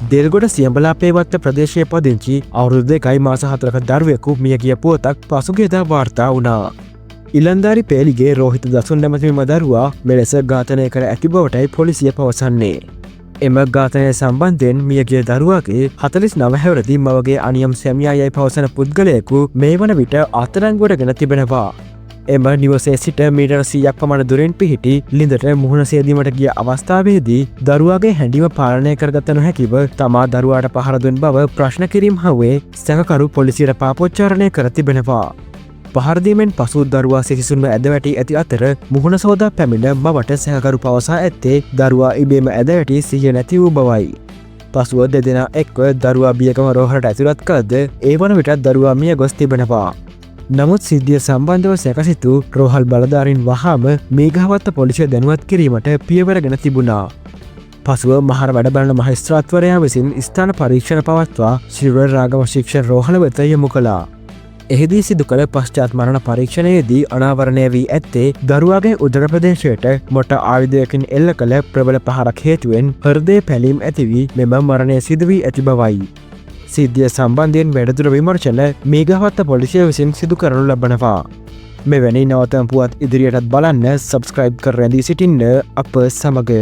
දෙල්ගොඩ සියඹලා පේවත්ත ප්‍රදේශය පදිංචි අවුරුදු 2 මාස 4ක දරුවෙකු මිය ගිය පුවතක් පසුගියදා වාර්තා වුණා. ඉලන්දාරි පේලිගේ රෝහිත දසුන් නැමැතිම දරුවා මෙලෙස ඝාතනය කර ඇති බවටයි පොලිසිය පවසන්නේ. එම ඝාතනය සම්බන්ධයෙන් මියගිය දරුවාගේ 49 හැවිරිදි මවගේ අනියම් සැමියා යයි පවසන පුද්ගලයෙකු මේ වන විට අත්අඩංගුවටගෙන තිබෙනවා. එම නිවසේ සිට මීටර් 100ක් පමණ දුරින් පිහිටි ලිඳට මුහුණ සේදීමට ගිය අවස්ථාවේදී දරුවාගේ හැඬීම පාලනය කරගත නොහැකිව තමා දරුවාට පහර දුන් බව ප්‍රශ්න කිරීම හමුවේ සැකකරු පොලිසියට පාපොච්චාරණය කර තිබෙනවා. පහරදීමෙන් පසු දරුවා සිසිසුන්ව ඇද වැටි ඇති අතර මුහුණ සෝදා පැමිණ මවට සැකකරු පවසා ඇත්තේ දරුවා ඉබේම ඇද වැටි සිහිය නැති වූ බවයි. පසුව දෙදෙනා එක්ව දරුවා බියකම රෝහලට ඇතුළත් කළද ඒ වන විටත් දරුවා මිය ගොස් තිබෙනවා. නමුත් සිද්ධිය සම්බන්ධව සැකසිතු රෝහල් බලධාරීන් වහාම මේඝාවත්ත පොලිසිය දැනුවත් කිරීමට පියවරගෙන තිබුණා. පසුව මහර වැඩබලන මහේස්ත්‍රාත්වරයා විසින් ස්ථාන පරීක්ෂණ පවත්වා ශිරුවර රාගම ශික්ෂණ රෝහල වෙත යොමු කළා. එහිදී සිදු කළ පශ්චාත් මරණ පරීක්ෂණයේදී අනාවරණය වී ඇත්තේ දරුවාගේ උදර ප්‍රදේශයට මොට ආයුධයකින් එල්ල කළ ප්‍රබල පහරක් හේතුවෙන් හෘදය පැලීම් ඇති වී මෙම මරණය සිදු වී ඇති බවයි. සිද්ධිය සම්බන්ධයෙන් වැඩතුර විමර්ශන මේඝාවත්ත පොලිසිය විසින් සිදු කරනු ලබනවා. මෙවැනි නවතම පුවත් ඉදිරියටත් බලන්න සබස්ක්‍රයිබ් කර රැඳී සිටින්න අප සමග.